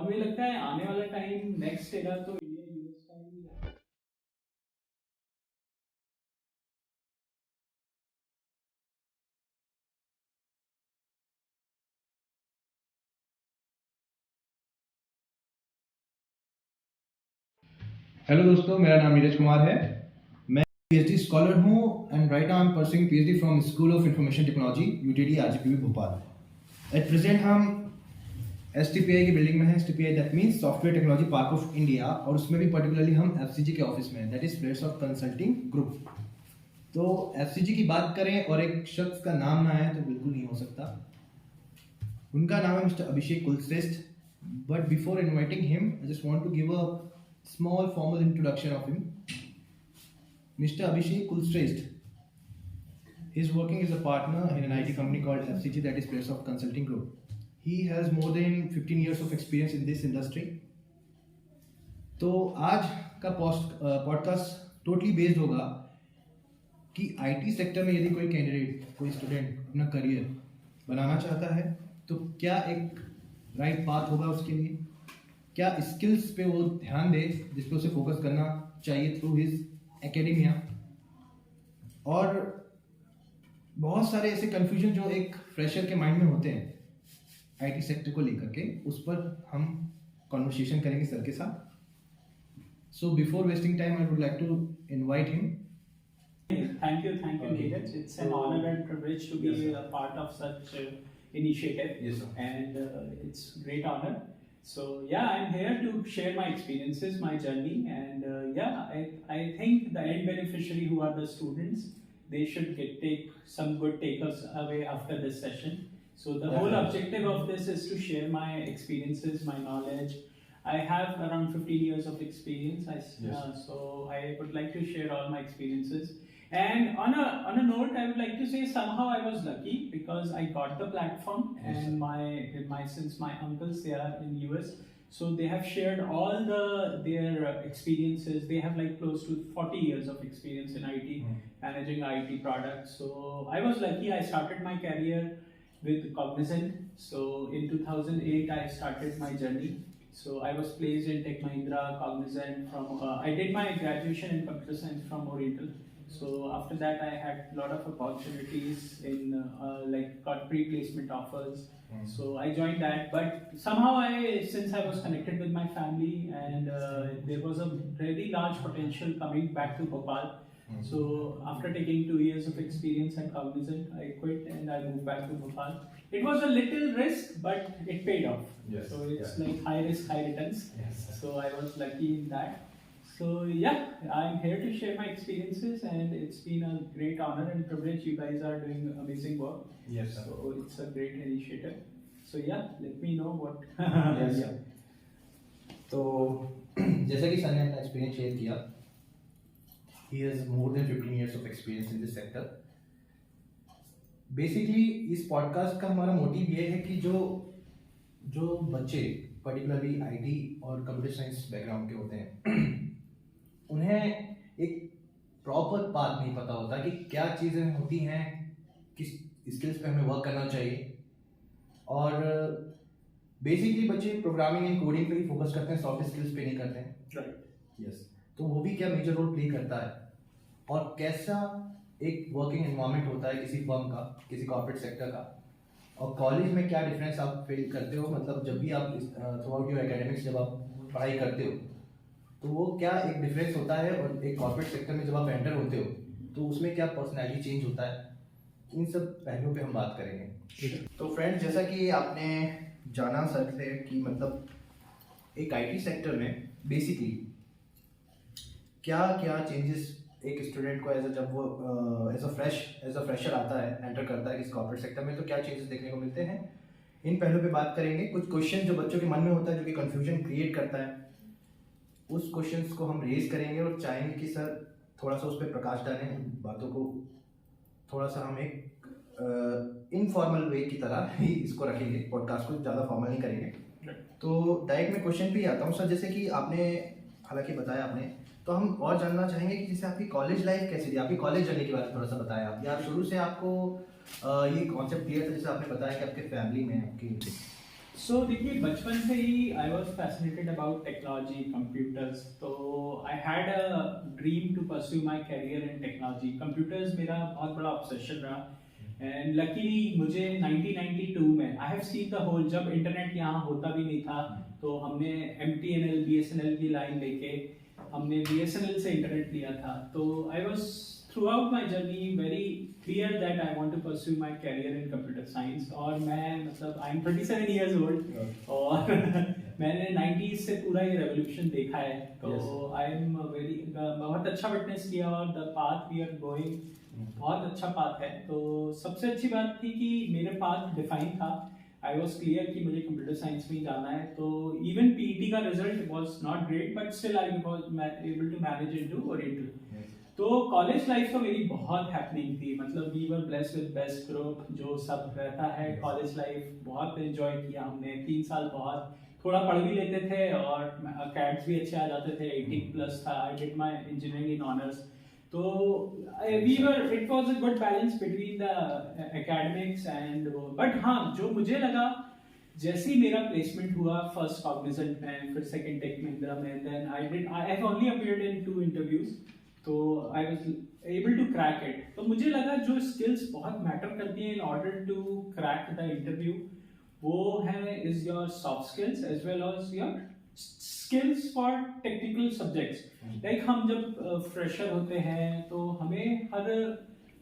और मुझे लगता है आने वाला टाइम नेक्स्ट एरा तो इंडिया यूएस का ही है। हेलो दोस्तों, मेरा नाम नीरज कुमार है। मैं पीएचडी स्कॉलर हूँ and right now I am pursuing PhD from school of information technology UTD RGPV Bhopal. At present हम एसटीपीआई की बिल्डिंग में है। STPI that means software technology park of India, और उसमें भी पर्टिकुलरली हम एफसीजी के ऑफिस में, that is players of consulting group. तो एफसीजी की बात करें और एक शख्स का नाम ना आए तो बिल्कुल नहीं हो सकता। उनका नाम है mister Abhishek Kulshreshtha. But before inviting him I just want to give a small formal introduction of him. Mr. Abhishek Kulshrestha is working as a partner in an IT company called FCG, that is Players of Consulting Group. He has more than 15 years of experience in this industry. तो आज का podcast totally based होगा कि IT sector में यदि कोई candidate, कोई student अपना करियर बनाना चाहता है तो क्या एक राइट पाथ होगा उसके लिए, क्या स्किल्स पे वो ध्यान दे जिस पे उसे फोकस करना चाहिए थ्रू हिज एकेडेमिया, और बहुत सारे ऐसे कंफ्यूजन जो एक फ्रेशर के माइंड में होते हैं आईटी सेक्टर को लेकर के, उस पर हम कॉन्वर्सेशन करेंगे सर के साथ। So before wasting time I would like to invite him. Thank you, Neeraj. It's an honor and privilege to be a part of such initiative. Yes, sir. And it's great honor. So yeah, I'm here to share my experiences, my journey, and I think the end beneficiary who are the students, they should take some good takers away after this session. So the whole objective of this is to share my experiences, my knowledge. I have around 15 years of experience. So I would like to share all my experiences. And on a note, I would like to say somehow I was lucky because I got the platform, and since my uncles, they are in US, so they have shared all their experiences. They have like close to 40 years of experience in IT, managing IT products. So I was lucky. I started my career with Cognizant. So in 2008, I started my journey. So I was placed in Tech Mahindra, Cognizant. I did my graduation in computer science from Oriental. So after that, I had a lot of opportunities in got pre-placement offers. So I joined that, but somehow since I was connected with my family, and there was a really large potential coming back to Bhopal. So after taking 2 years of experience at Cognizant, I quit and I moved back to Bhopal. It was a little risk, but it paid off. Yes. So it's like high risk, high returns. Yes. So I was lucky in that. So yeah, I'm here to share my experiences, and it's been a great honor and privilege. You guys are doing amazing work. Yes, sir. So it's a great initiative. So yeah, let me know what. Yes, sir. तो जैसा कि sir ने अपना experience share किया, he has more than 15 years of experience in this sector. Basically इस podcast का हमारा motive ये है कि जो बच्चे पर्टिकुलरली आईटी और कंप्यूटर साइंस बैकग्राउंड के होते हैं उन्हें एक प्रॉपर पाथ नहीं पता होता कि क्या चीज़ें होती हैं, किस स्किल्स पे हमें वर्क करना चाहिए। और बेसिकली बच्चे प्रोग्रामिंग एंड कोडिंग पे ही फोकस करते हैं, सॉफ्ट स्किल्स पे नहीं करते हैं। Right. यस, तो वो भी क्या मेजर रोल प्ले करता है, और कैसा एक वर्किंग एनवायरनमेंट होता है किसी फर्म का, किसी कॉर्पोरेट सेक्टर का, और कॉलेज में क्या डिफरेंस आप फील करते हो, मतलब जब भी आप थ्रू आउट योर एकेडमिक्स जब आप पढ़ाई करते हो तो वो क्या एक डिफरेंस होता है, और एक कॉर्पोरेट सेक्टर में जब आप एंटर होते हो तो उसमें क्या पर्सनैलिटी चेंज होता है, इन सब पहलुओं पे हम बात करेंगे। तो फ्रेंड्स, जैसा कि आपने जाना सर से कि मतलब एक आईटी सेक्टर में बेसिकली क्या क्या चेंजेस एक स्टूडेंट को जब वो एज अ फ्रेशर आता है, एंटर करता है इस कॉर्पोरेट सेक्टर में, तो क्या चेंजेस देखने को मिलते हैं, इन पहलुओं पे बात करेंगे। कुछ क्वेश्चन जो बच्चों के मन में होता है जो कि कंफ्यूजन क्रिएट करता है, उस क्वेश्चंस को हम रेज करेंगे और चाहेंगे कि सर थोड़ा सा उस पर प्रकाश डालें, बातों को थोड़ा सा हम एक इनफॉर्मल वे की तरह ही इसको रखेंगे, पॉडकास्ट को ज़्यादा फॉर्मल नहीं करेंगे। तो डायरेक्ट में क्वेश्चन पे ही आता हूँ सर, जैसे कि आपने हालांकि बताया आपने, तो हम और जानना चाहेंगे कि जैसे आपकी कॉलेज लाइफ कैसी थी, आपकी कॉलेज जर्नी के बारे में थोड़ा सा बताया आप, या शुरू से आपको ये कॉन्सेप्ट क्लियर था, जैसे आपने बताया कि आपके फैमिली में आपकी सो देखिए बचपन से ही I was fascinated about technology computers, तो I had a dream to pursue my career in technology. Computers मेरा बहुत बड़ा ऑब्सेशन रहा एंड लकीली मुझे 1992 में I have seen the whole, जब इंटरनेट यहाँ होता भी नहीं था तो हमने MTNL BSNL की लाइन लेके हमने BSNL से इंटरनेट लिया था। तो I was throughout my journey very clear that I want to pursue my career in computer science। और मैं मतलब I'm 27 years old और मैंने 90s से पूरा ये revolution देखा है, तो I'm very बहुत अच्छा witness किया और the path we are going बहुत अच्छा path है। तो सबसे अच्छी बात थी कि मेरे path define था, I was clear कि मुझे computer science में ही जाना है। तो even PET का result was not great but still I was able to manage into Oriental। तो कॉलेज लाइफ तो मेरी बहुत हैपनिंग थी, मतलब we were blessed with best group, जो सब रहता है कॉलेज लाइफ बहुत एंजॉय किया हमने 3 साल। बहुत थोड़ा पढ़ भी लेते थे और कैट्स भी अच्छे आ जाते थे, 80+ था। I did my engineering in honours, तो we were it was a good balance between the academics and, but हाँ जो मुझे लगा जैसे ही मेरा प्लेसमेंट हुआ फर्स्ट कॉग्निजेंट में, फिर सेकंड टेक महिंद्रा में, then I have only appeared in 2 interviews, तो I was able to crack it. तो मुझे लगा जो स्किल्स बहुत मैटर करती हैं in order to crack the interview, वो है is your soft skills as well as your skills for technical subjects. Like हम जब फ्रेशर होते हैं तो हमें हर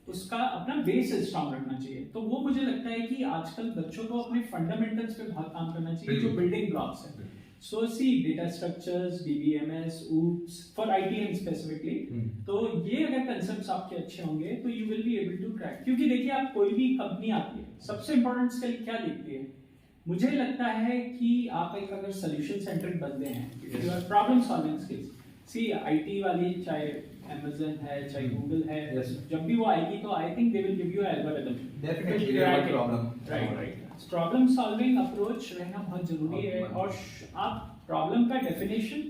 उसका अपना बेस स्ट्रांग रखना चाहिए। तो वो मुझे लगता है कि आजकल बच्चों को अपने फंडामेंटल्स पे बहुत काम करना चाहिए, जो बिल्डिंग ब्लॉक्स है। So see data structures, DBMS, OOPS for ITM specifically। तो ये अगर concepts आपके अच्छे होंगे तो you will be able to crack। क्योंकि देखिए आप कोई भी कंपनी आती है, सबसे important skill क्या देखती है? मुझे लगता है कि आप एक अगर solution centric बंदे हैं, your problem solving skills। See IT वाली चाहे Amazon है चाहे Google है, जब भी वो आएगी तो I think they will give you an algorithm। Definitely problem। Right। Problem solving approach रहना बहुत जरूरी है, और आप प्रॉब्लम का डेफिनेशन,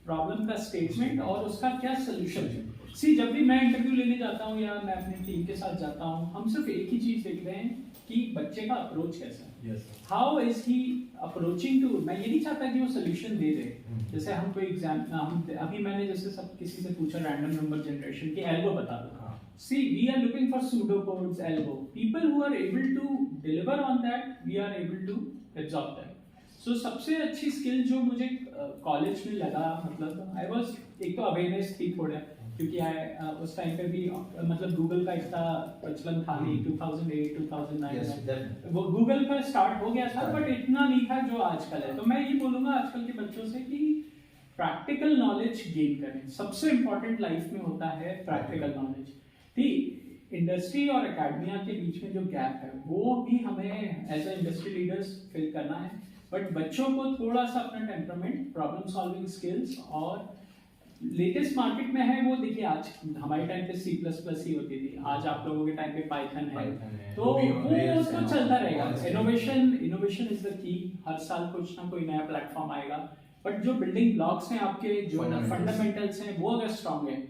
प्रॉब्लम का स्टेटमेंट और उसका क्या सोल्यूशन है। सी जब भी मैं इंटरव्यू लेने जाता हूँ या मैं अपनी टीम के साथ जाता हूँ, हम सिर्फ एक ही चीज देखते हैं कि बच्चे का अप्रोच कैसा है, how is he approaching to. मैं ये नहीं चाहता कि वो सोल्यूशन दे दे। जैसे हम कोई एग्जाम, हम अभी मैंने जैसे सब किसी से पूछा रैंडम नंबर जनरेशन की एल्गो बता दो। See, we are looking for pseudocodes, algo. People who are able to deliver on that, we are able to absorb that। So सबसे अच्छी स्किल जो मुझे कॉलेज में लगा, मतलब I was, एक तो अवेयरनेस थी थोड़ा, क्योंकि उस टाइम पे भी मतलब गूगल का इतना प्रचलन था नहीं, 2008 2009 वो गूगल पर स्टार्ट हो गया था, बट इतना नहीं था जो आजकल है। तो मैं ये बोलूँगा आजकल के बच्चों से कि प्रैक्टिकल नॉलेज गेन करें। सबसे इम्पोर्टेंट लाइफ में होता है प्रैक्टिकल नॉलेज। इंडस्ट्री और एकेडमिया के बीच में जो गैप है वो भी हमें as a industry leaders fill करना है, बट बच्चों को थोड़ा सा अपना टेम्परामेंट, प्रॉब्लम सॉल्विंग स्किल्स, और लेटेस्ट मार्केट में है वो देखिए, आज हमारे टाइम पे C++ ही होती थी, आज आप लोगों के टाइम पे पाइथन है, तो वो तो चलता रहेगा। इनोवेशन इज द की, हर साल कुछ ना कोई नया प्लेटफॉर्म आएगा, बट जो बिल्डिंग ब्लॉक्स हैं आपके, जो फंडामेंटल्स हैं, वो अगर स्ट्रॉन्ग है।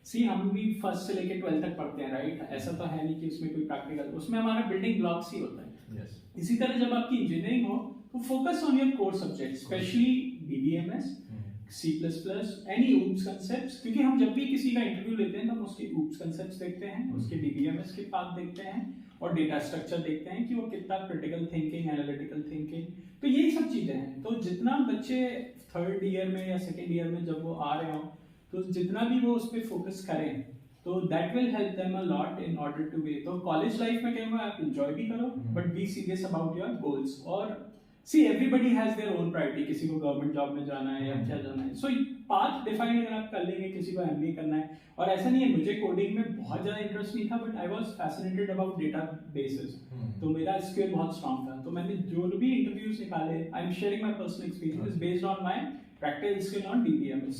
सी हम भी फर्स्ट से लेके 12 तक पढ़ते हैं, राइट? ऐसा तो है नहीं कि उसमें कोई प्रैक्टिकल, उसमें हमारा बिल्डिंग ब्लॉक्स ही होता है। इसी तरह जब आपकी इंजीनियरिंग हो तो focus on your core subject, specially DBMS, C++, any OOPS concepts, क्योंकि हम जब भी किसी का इंटरव्यू लेते हैं तो हम उसके OOPS कंसेप्ट्स देखते हैं, उसके DBMS के पार्ट देखते हैं, और डेटा स्ट्रक्चर देखते हैं कि वो कितना क्रिटिकल थिंकिंग, एनालिटिकल थिंकिंग, तो यही सब चीजें हैं। तो जितना बच्चे 3rd ईयर में या 2nd ईयर में जब वो आ रहे हो, तो जितना भी वो उस पर फोकस करें, तो that will help them a lot in order to be. तो कॉलेज लाइफ में कहूँगा आप एंजॉय भी करो, but be serious about your goals. और see everybody has their own priority, किसी को गवर्नमेंट जॉब में जाना है या क्या जाना है, सो पाथ डिफाइन अगर आप कर लेंगे, किसी को MBA करना है। और ऐसा नहीं है, मुझे कोडिंग में बहुत ज्यादा इंटरेस्ट नहीं था, but I was fascinated about databases, तो मेरा स्किल बहुत स्ट्रांग था। तो मैंने जो भी इंटरव्यूज निकाले, I am sharing my personal experience based on my practical skill on DBMS।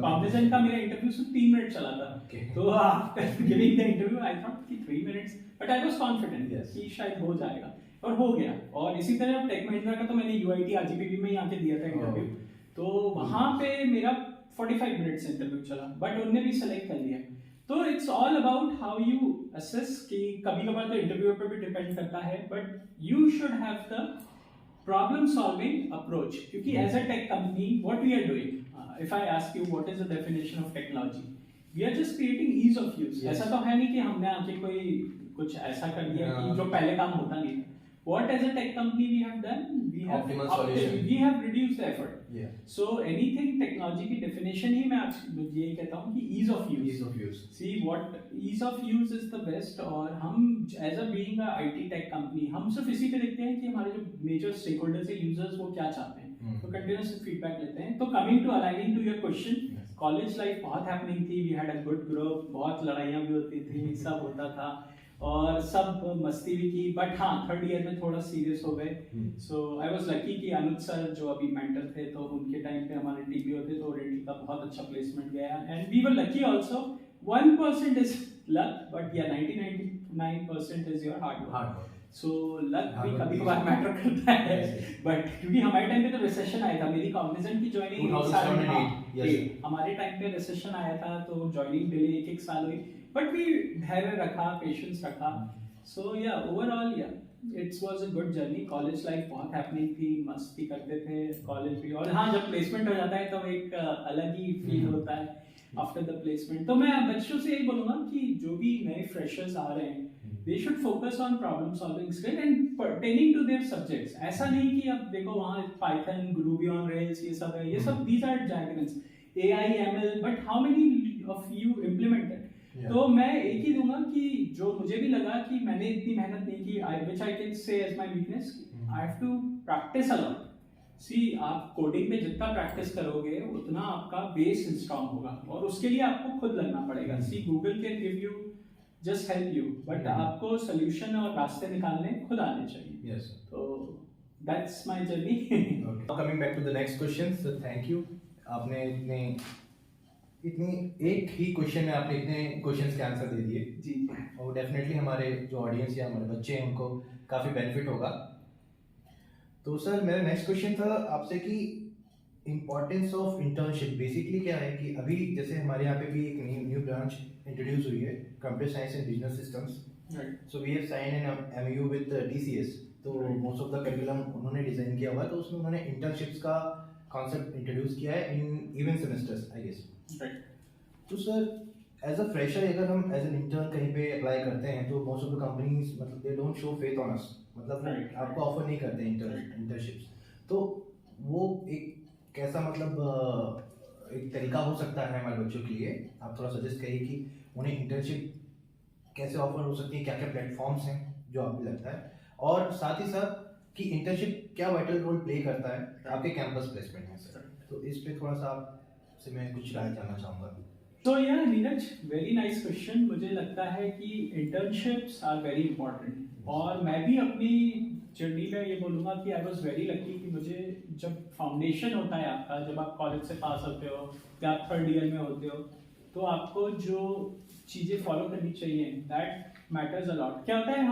Cognizant का मेरा इंटरव्यू सिर्फ 3 मिनट चला था, तो after giving the interview I thought कि 3 minutes, but I was confident कि शायद हो जाएगा, और हो गया। और इसी तरह टेक महिंद्रा का तो मैंने UIT RGPV में ही आके दिया था इंटरव्यू, तो वहां पे मेरा 45 मिनट्स इंटरव्यू चला, बट उन्होंने भी सेलेक्ट कर लिया। तो it's all about how you assess, कि कभी कभार तो इंटरव्यू पे भी डिपेंड करता है, but you should have the problem solving approach, क्योंकि as a tech company what we are doing, if I ask you what is the definition of technology, we are just creating ease of use. Yes. ऐसा तो है नहीं कि हमने आके कोई कुछ ऐसा कर दिया कि जो पहले काम होता नहीं था. What as a tech company we have done, we have Optimal solution. we have reduced the effort. Yeah. So anything technology की definition ही मैं आपसे यही कहता हूँ कि ease of use. Ease of use. See what ease of use is the best. और हम as a being a IT tech company हम सिर्फ इसी पे देखते हैं कि हमारे जो major stakeholders हैं users वो क्या चाहते हैं. तो continuous feedback लेते हैं. तो coming to aligning to your question, college life बहुत happening थी. We had a good group. बहुत लड़ाइयाँ भी होती थी, सब होता था. और सब मस्ती भी की, बट हाँ थर्ड ईयर में थोड़ा सीरियस हो गए. सो आई वाज लकी कि अनुज सर जो अभी मेंटर थे तो उनके टाइम पे हमारे टीबी होते तो ऑलरेडी का बहुत अच्छा प्लेसमेंट गया and we were lucky also. 1% is luck but या 99% is your hard work. So luck भी कभी कभार मैटर करता है बट क्योंकि हमारे टाइम पे तो रिसेशन आया था. मेरी कॉग्निजेंट की ज्वाइनिंग 2007 हमारे टाइम पे रिसेशन आया था तो ज्वाइनिंग डिले एक साल हुई. But we धैर्य रखा, patience रखा. So yeah, overall yeah, it was a good journey. College life बहुत happening थी, मस्ती करते थे college भी. और हाँ जब placement हो जाता है तो एक अलग ही feel होता है after the placement. तो मैं बच्चों से यही बोलूँगा कि जो भी नए freshers आ रहे हैं, they should focus on problem solving skill and pertaining to their subjects. ऐसा नहीं कि अब देखो वहाँ Python, Ruby on Rails ये सब है, ये सब these are jargons. AI, ML, but how many of you implemented? तो मैं एक ही दूंगा कि जो मुझे भी लगा कि मैंने इतनी मेहनत नहीं की, which I can say as my weakness, I have to practice a lot. See, आप कोडिंग में जितना प्रैक्टिस करोगे उतना आपका बेस स्ट्रांग होगा और उसके लिए आपको खुद लगना पड़ेगा. See, Google can give you just help you, but आपको सोल्यूशन और रास्ते निकालने खुद आने चाहिए. Yes. तो that's my journey. Okay. Coming back to the next question, so thank you. आपने इतनी एक ही क्वेश्चन में आपने इतने क्वेश्चंस के आंसर दे दिए जी. और डेफिनेटली हमारे जो ऑडियंस या हमारे बच्चे हैं उनको काफ़ी बेनिफिट होगा. तो सर मेरा नेक्स्ट क्वेश्चन था आपसे कि इम्पोर्टेंस ऑफ इंटर्नशिप बेसिकली क्या है कि अभी जैसे हमारे यहाँ पे भी एक न्यू ब्रांच इंट्रोड्यूस हुई है, computer science and business systems. So we have sign an MOU with TCS. तो मोस्ट ऑफ द करिकुलम उन्होंने डिज़ाइन किया हुआ है, तो उसमें उन्होंने इंटर्नशिप्स का कॉन्सेप्ट इंट्रोड्यूस किया है in even semesters I guess. तो सर एज अ फ्रेशर अगर हम एज एन इंटर्न कहीं पे अप्लाई करते हैं तो मोस्ट ऑफ द कंपनीज मतलब they don't show faith on us, मतलब आपको ऑफर नहीं करते इंटर्नशिप्स. तो वो एक कैसा मतलब एक तरीका हो सकता है हमारे बच्चों के लिए, आप थोड़ा सजेस्ट करिए कि उन्हें इंटर्नशिप कैसे ऑफर हो सकती है, क्या क्या प्लेटफॉर्म्स हैं जो आपको लगता है, और साथ ही साथ कि इंटर्नशिप क्या वाइटल रोल प्ले करता है आपके कैंपस प्लेसमेंट में सर. तो इस पे थोड़ा सा आपसे मैं कुछ राय जानना चाहूँगा. तो यार नीरज, वेरी नाइस क्वेश्चन. मुझे लगता है कि इंटर्नशिप्स आर वेरी इंपॉर्टेंट और मैं भी अपनी जर्नी में ये बोलूँगा कि आई वाज वेरी लकी कि मुझे जब फाउंडेशन होता है आपका, जब आप कॉलेज से पास होते हो या आप थर्ड ईयर में होते हो, तो आपको जो चीज़ें फॉलो करनी चाहिए दैट मैटर्स अ लॉट. क्या होता है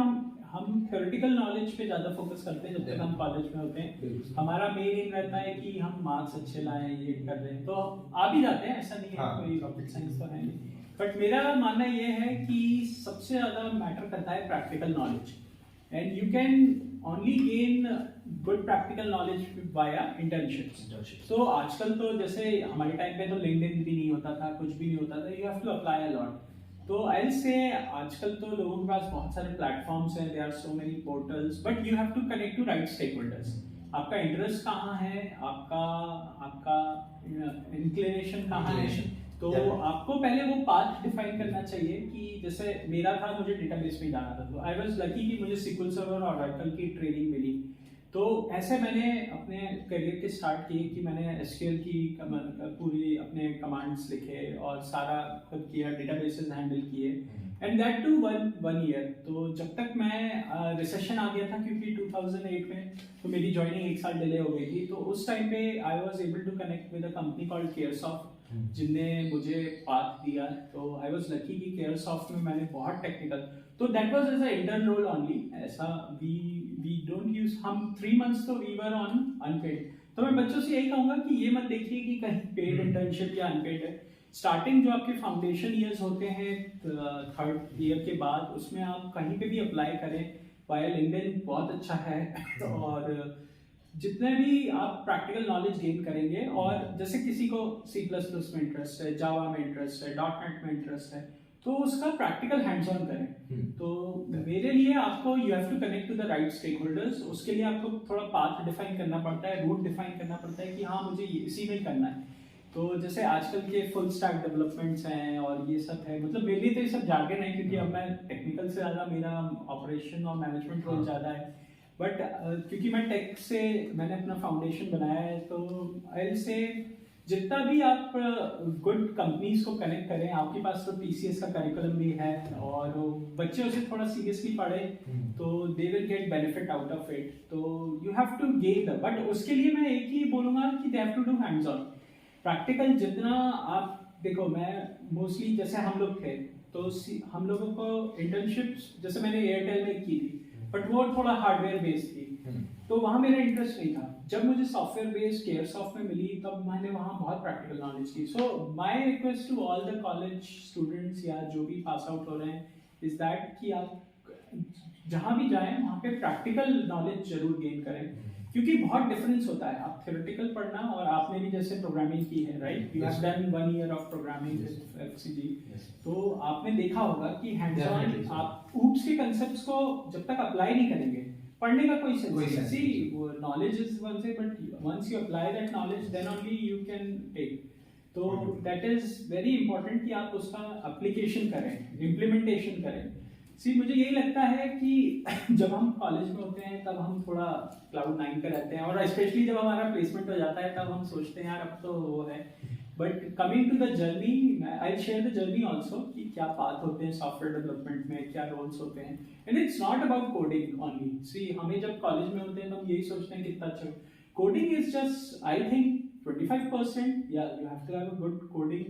हम थ्योरेटिकल नॉलेज पे ज़्यादा फोकस करते हैं जब तक हम कॉलेज में होते हैं. हमारा मेन एम रहता है कि हम मार्क्स अच्छे लाएं, ये कर रहे हैं तो आ भी जाते हैं, ऐसा नहीं है कोई रॉकेट साइंस तो है नहीं. बट मेरा मानना ये है कि सबसे ज़्यादा मैटर करता है practical knowledge and you can only gain good practical knowledge via internships. तो आजकल तो जैसे हमारे टाइम पे तो लिंक्डइन भी नहीं होता था, कुछ भी नहीं होता था, you have to apply a lot. तो आई से आजकल तो लोगों के पास बहुत सारे प्लेटफॉर्म्स हैं, there are so many portals, but you have to connect to right stakeholders. आपका इंटरेस्ट कहाँ है, आपका इंक्लिनेशन कहाँ है, तो आपको पहले वो पाथ डिफाइन करना चाहिए कि जैसे मेरा था, मुझे डेटाबेस में जाना था, तो आई वाज लकी कि मुझे SQL सर्वर और Oracle की ट्रेनिंग मिली. तो ऐसे मैंने अपने करियर के स्टार्ट किए कि मैंने SQL की पूरी अपने कमांड्स लिखे और सारा खुद किया, डेटाबेसेस हैंडल किए and that too one year. तो जब तक मैं रिसेशन आ गया था क्योंकि 2008 में, तो मेरी ज्वाइनिंग एक साल डिले हो गई थी. तो उस टाइम पे I was able to connect with a company called Caresoft जिनने मुझे पाथ दिया. तो आई वाज लकी कि केयरसॉफ्ट में मैंने बहुत टेक्निकल, तो that was as a intern role only. ऐसा वी डोंट यूज, हम 3 मंथ्स तो वी वर ऑन अनपेड. तो मैं बच्चों से यही कहूँगा कि ये मत देखिए कि कहीं पेड इंटर्नशिप या अनपेड है. स्टार्टिंग जो आपके फाउंडेशन ईयर्स होते हैं थर्ड ईयर के बाद, उसमें आप कहीं पे भी अप्लाई करें. वाया लिंक्डइन बहुत अच्छा है और जितने भी आप प्रैक्टिकल नॉलेज गेन करेंगे, और जैसे किसी को C++ में इंटरेस्ट है, जावा में इंटरेस्ट है, .NET में इंटरेस्ट है, तो उसका प्रैक्टिकल हैंड्स ऑन करें। तो मेरे लिए आपको you have to connect to the right stakeholders. उसके लिए आपको थोड़ा पाथ डिफाइन करना पड़ता है, रूट डिफाइन करना पड़ता है कि हाँ मुझे इसी में करना है। तो जैसे आजकल के फुल स्टैक डेवलपमेंट्स हैं और ये सब है, मतलब मेरे लिए तो ये सब जार्गन है, क्योंकि अब मैं टेक्निकल से ज़्यादा मेरा ऑपरेशन और मैनेजमेंट रोल ज़्यादा है। बट क्योंकि मैं टेक से मैंने अपना फाउंडेशन बनाया है, तो आई से जितना भी आप गुड कंपनीज को कनेक्ट करें, आपके पास तो TCS का करिकुलम भी है और बच्चे उसे थोड़ा सीरियसली पढ़े, तो they will get benefit out of it. तो you have to gain the, but उसके लिए मैं एक ही बोलूंगा कि they have to do hands on practical. जितना आप देखो, मैं मोस्टली जैसे हम लोग थे, तो हम लोगों को इंटर्नशिप्स जैसे मैंने एयरटेल में की थी, बट वो थोड़ा हार्डवेयर बेस्ड थी, तो वहाँ मेरा इंटरेस्ट नहीं था। जब मुझे सॉफ्टवेयर बेस्ड केयरसॉफ्ट में मिली, तब मैंने वहाँ बहुत प्रैक्टिकल नॉलेज की। So my request to all the college students या जो भी पास आउट हो रहे हैं इज दैट कि आप जहाँ भी जाएं वहाँ पे प्रैक्टिकल नॉलेज जरूर गेन करें, क्योंकि बहुत डिफरेंस होता है आप थ्योरेटिकल पढ़ना और आपने भी जैसे प्रोग्रामिंग की है, right? You have done 1 year of programming with FCG, तो आपने देखा होगा कि हैंड्स ऑन आप ऊप्स के कांसेप्ट्स को जब तक अप्लाई नहीं करेंगे, पढ़ने का कोई सेंस नहीं। See knowledge is one say, but once you apply that knowledge then only you can take. तो दैट इज वेरी इंपॉर्टेंट कि आप उसका एप्लीकेशन करें, इम्प्लीमेंटेशन करें। सी मुझे यही लगता है कि जब हम कॉलेज में होते हैं तब हम थोड़ा क्लाउड 9 पे रहते हैं, और स्पेशली जब हमारा प्लेसमेंट हो जाता है तब हम सोचते हैं यार अब तो वो है। But coming to the journey, I share the journey also कि क्या पाथ होते हैं सॉफ्टवेयर डेवलपमेंट में, क्या रोल्स होते हैं। And it's not about coding only. See हमें जब कॉलेज में होते हैं तो हम यही सोचते हैं कितना अच्छा coding is just I think 25%, या you have to have a good coding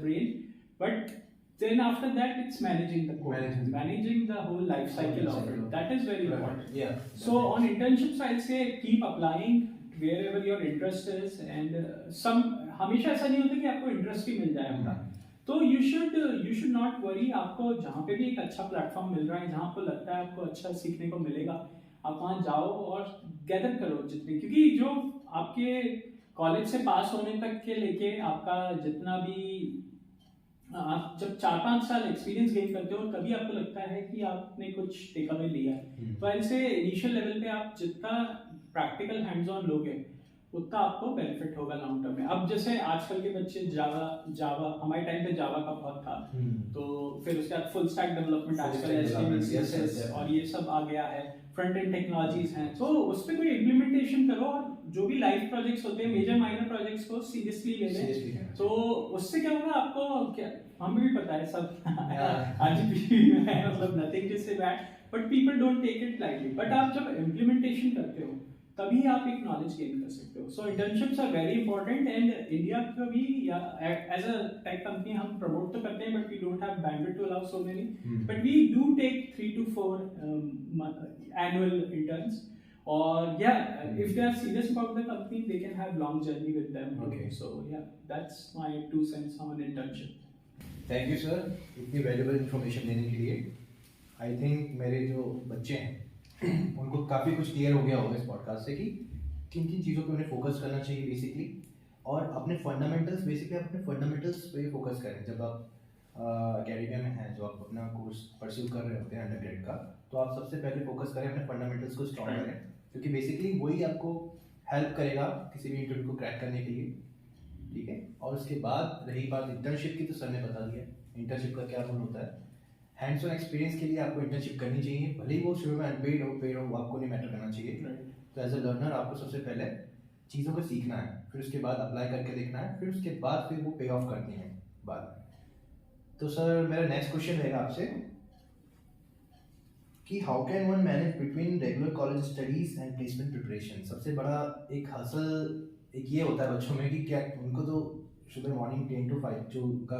brain, but then after that it's managing the code, managing the whole life cycle of it. That is very important. Yeah. So on internships I'll say keep applying wherever your interest is, and some हमेशा ऐसा नहीं होता कि आपको interest ही मिल जाए अपना, तो you should not worry। आपको जहाँ पे भी एक अच्छा प्लेटफॉर्म मिल रहा है, जहाँ आपको लगता है आपको अच्छा सीखने को मिलेगा, आप वहाँ जाओ और गैदर करो जितने, क्योंकि जो आपके कॉलेज से पास होने तक के लेके आपका जितना भी आप जब 4-5 साल एक्सपीरियंस गेन करते हो और कभी आपको लगता है कि आपने कुछ टेक अवे लिया है, तो ऐसे इनिशियल लेवल पे आप जितना प्रैक्टिकल हैंड्स ऑन लोगे उतना आपको बेनिफिट होगा लॉन्ग टर्म में। अब जैसे आजकल के बच्चे जावा हमारे टाइम पे जावा का बहुत था, तो फिर उसके बाद फुल स्टैक डेवलपमेंट आजकल HTML CSS और ये सब आ गया है, फ्रंट एंड टेक्नोलॉजीज हैं, तो उस पर कोई इम्प्लीमेंटेशन करो, और जो भी लाइव प्रोजेक्ट्स होते हैं मेजर माइनर प्रोजेक्ट्स को सीरियसली ले लें। तो उससे क्या होगा आपको, क्या हमें भी पता है सब आज भी मतलब nothing to say bad, but people don't take it lightly. But आप जब इम्प्लीमेंटेशन करते हो तभी आप एक नॉलेज गेन कर सकते हो। So internships are very important, and India का भी एज अ टेक कंपनी हम प्रमोट तो करते हैं, but we don't have bandwidth to allow so many, but we do take 3 to 4 annual interns, or yeah, if they are serious about the company they can have long journey with them. Okay. So yeah, that's my 2 cents on internship. Thank you sir इतनी valuable information देने के लिए। I think मेरे जो बच्चे हैं उनको काफ़ी कुछ क्लियर हो गया होगा इस पॉडकास्ट से कि किन किन चीज़ों पे उन्हें फोकस करना चाहिए बेसिकली, और अपने फंडामेंटल्स बेसिकली आप अपने फंडामेंटल्स पे फोकस करें। जब आप अकेडेमिया में हैं, जो आप अपना कोर्स परस्यू कर रहे होते हैं अंडरग्रेड का, तो आप सबसे पहले फोकस करें अपने फंडामेंटल्स को स्ट्रॉन्ग करें, क्योंकि बेसिकली वही आपको हेल्प करेगा किसी भी इंटरव्यू को क्रैक करने के लिए, ठीक है। और उसके बाद रही बात इंटर्नशिप की, तो सर ने बता दिया इंटर्नशिप का क्या रोल होता है। हैंड्स ऑन एक्सपीरियंस के लिए आपको इंटर्नशिप करनी चाहिए, भले ही वो शुरू में अनपेड हो पेड हो, वो आपको नहीं मैटर करना चाहिए। तो एज अ लर्नर आपको सबसे पहले चीज़ों को सीखना है, फिर उसके बाद अप्लाई करके देखना है, फिर उसके बाद फिर वो पे ऑफ करती हैं बाद में। तो सर मेरा नेक्स्ट क्वेश्चन रहेगा आपसे कि how can one manage between regular college studies and placement preparation. सबसे बड़ा एक हसल एक ये होता है बच्चों में कि क्या उनको तो सुबह मॉर्निंग 10 to 5 जो का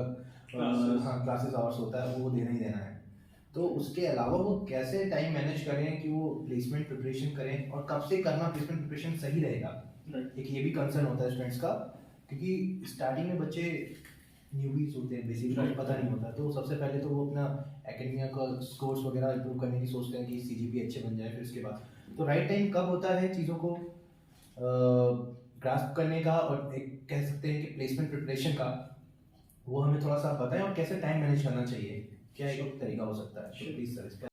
क्लासेस आवर्स होता है वो देना ही देना है, तो उसके अलावा वो कैसे टाइम मैनेज करें कि वो प्लेसमेंट प्रिपरेशन करें, और कब से करना प्लेसमेंट प्रिपरेशन सही रहेगा। एक ये भी कंसर्न होता है स्टूडेंट्स का, क्योंकि स्टार्टिंग में बच्चे न्यूबीज होते हैं, बेसिकली पता नहीं होता, तो सबसे पहले तो वो अपना एकेडमिया का स्कोर्स वगैरह इंप्रूव करने की सोचते हैं कि CGPA अच्छे बन जाए, फिर उसके बाद तो राइट टाइम कब होता है चीज़ों को ग्रास्प करने का और एक कह सकते हैं कि प्लेसमेंट प्रिपरेशन का, वो हमें थोड़ा सा बताएं, और कैसे टाइम मैनेज करना चाहिए, क्या एक तरीका हो सकता है? तो प्लीज सर इस पे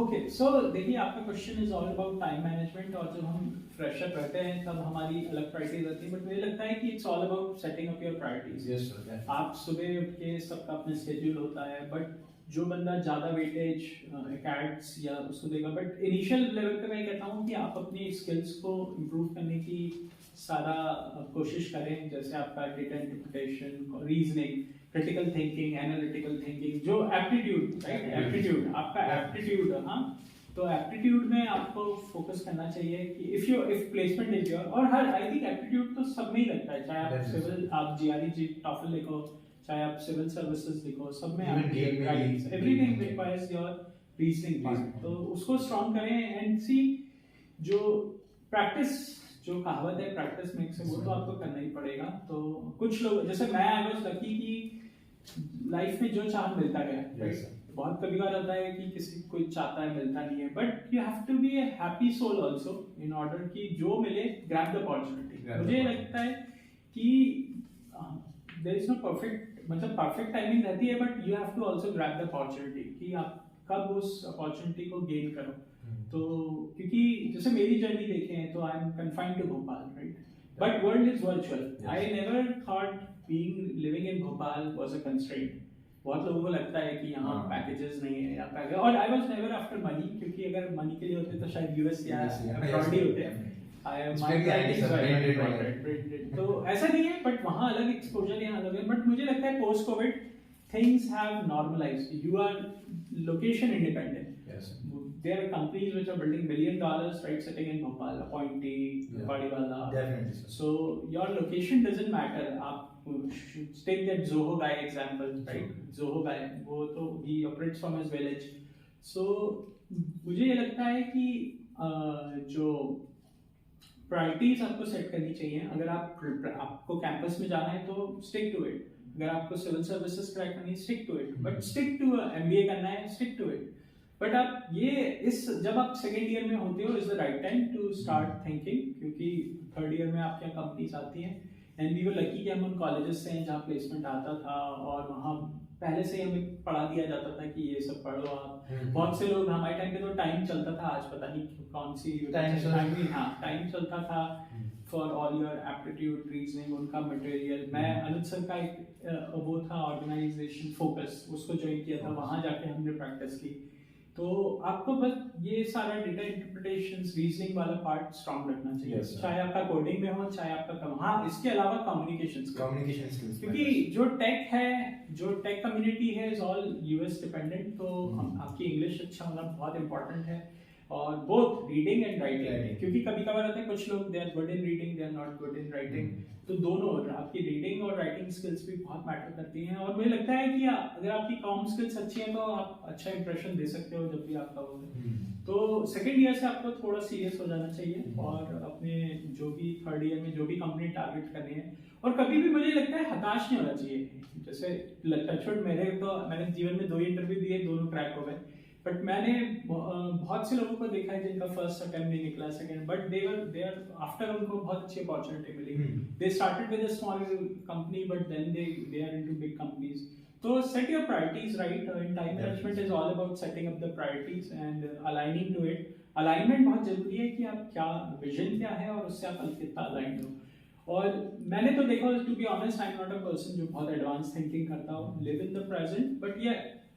ओके, सो देखिए आपका question is all about time management, और जब हम फ्रेशर रहते हैं तब हमारी अलग प्रायोरिटीज होती है, बट मुझे लगता है कि it's all about setting up your priorities. Yes sir. आप सुबह उठ के सबका अपना स्केड्यूल होता है, बट जो बंदा ज़्यादा वेटेज एकेड्स या उसको देगा, बट इनिशियल लेवल पे मैं कहता हूँ कि आप अपनी स्किल्स को इम्प्रूव करने की सारा कोशिश करें, जैसे आपका data interpretation, reasoning, critical thinking, analytical thinking, जो एप्टीट्यूड, राइट, एप्टीट्यूड आपका एप्टीट्यूड, हाँ, तो एप्टीट्यूड में आपको फोकस करना चाहिए कि इफ प्लेसमेंट इज योर, और हर आई थिंक एप्टीट्यूड तो सब में ही लगता है, चाहे आप सिविल, आप जीआरई टॉफल लिखो, चाहे आप सिविल सर्विसेज लिखो, सब में everything requires your reasoning part, तो उसको स्ट्रॉन्ग करें एंड सी जो प्रैक्टिस, जो कहावत है प्रैक्टिस मेक्स है, वो तो आपको करना ही पड़ेगा। तो कुछ लोग, जैसे मैं आई वाज लकी कि लाइफ में जो चाह मिलता गया, बहुत कभी बार होता है कि किसी कोई चाहता है मिलता नहीं है, but you have to be a happy soul also in order कि जो मिले ग्रैब द अपॉर्चुनिटी। मुझे लगता है कि देयर इज नो परफेक्ट, मतलब परफेक्ट टाइमिंग रहती है, but you have to also grab the opportunity कि आप कब उस अपॉर्चुनिटी को गेन करो। तो क्योंकि जैसे मेरी जर्नी देखें तो I am confined to Bhopal, right, but world is virtual. I never thought being living in Bhopal was a constraint. बहुत लोगों को लगता है कि यहाँ पैकेजेस नहीं है या पैकेज, और I was never after money, क्योंकि अगर मनी के लिए होते तो शायद यूएस या अब्रॉड ही होते हैं। तो ऐसा नहीं है, बट वहाँ अलग एक्सपोजर, यहाँ अलग है, बट मुझे लगता है post Covid things have normalized. You are location independent. Yes. There are companies which are building $1 billion, right, sitting in Bhopal, Appointee, Badiwala. Definitely. So your location doesn't matter. आप take that Zoho guy example, right? Zoho guy, वो तो he operates from his village. So मुझे ये लगता है कि जो priorities आपको सेट करनी चाहिए। अगर आपको कैंपस में जाना है तो स्टिक टू इट, अगर आपको सिविल सर्विसेज क्रैक करनी है stick to it, but stick to MBA करना है स्टिक टू इट। बट आप ये जब आप सेकेंड ईयर में होते हो is the right time to start thinking, क्योंकि थर्ड ईयर में आपके यहाँ कंपनीज आती हैं, एंड वी वर लकी कि हम उन कॉलेजेस से हैं जहाँ प्लेसमेंट आता था, और वहाँ पहले से हमें पढ़ा दिया जाता था कि ये सब पढ़ो आप। बहुत से लोग, हमारे टाइम पे तो टाइम चलता था, आज पता नहीं कौन सी टाइम चलता था for all your aptitude, reasoning, उनका मटेरियल। मैं अनुज सर का एक वो था ऑर्गेनाइजेशन फोकस, उसको ज्वाइन किया था, वहाँ जाके हमने प्रैक्टिस की। तो आपको बस ये सारा डेटा इंटरप्रिटेशन, रीजनिंग वाला पार्ट स्ट्रांग रखना चाहिए, चाहे आपका कोडिंग में हो, चाहे आपका हाँ, इसके अलावा कम्युनिकेशन स्किल्स, क्योंकि जो टेक है, जो टेक कम्युनिटी है इज ऑल यूएस डिपेंडेंट, तो आपकी इंग्लिश अच्छा होना बहुत इंपॉर्टेंट है, और बोथ रीडिंग एंड राइटिंग, क्योंकि कभी कभार होता है कुछ लोग they are good in reading, they are not good in writing, तो दोनों आपकी रीडिंग और राइटिंग स्किल्स भी बहुत मैटर करती हैं। और मुझे लगता है कि अगर आपकी कॉम स्किल्स अच्छी हैं तो आप अच्छा इंप्रेशन दे सकते हो जब भी आपका हो। तो सेकेंड ईयर से आपको थोड़ा सीरियस हो जाना चाहिए, और अपने जो भी थर्ड ईयर में जो भी कंपनी टारगेट करनी है, और कभी भी मुझे लगता है हताश नहीं होना चाहिए। जैसे टचवुड मैंने जीवन में 2 इंटरव्यू दिए, दोनों क्रैक हो गए, बट मैंने बहुत से लोगों को देखा है जिनका फर्स्ट अटेम्प्ट नहीं निकला, second, but they are after उनको बहुत अच्छी अपॉर्चुनिटी मिली। They started with a small company, but then they are into big companies. तो set your priorities right, and time management is all about setting up the priorities and aligning to it. Alignment बहुत जरूरी है कि आप क्या vision क्या है और उससे आप कितना अलाइन हो। और मैंने तो देखा, to be honest, I am not a person जो बहुत एडवांस थिंकिंग करता हो, live in the present, but ये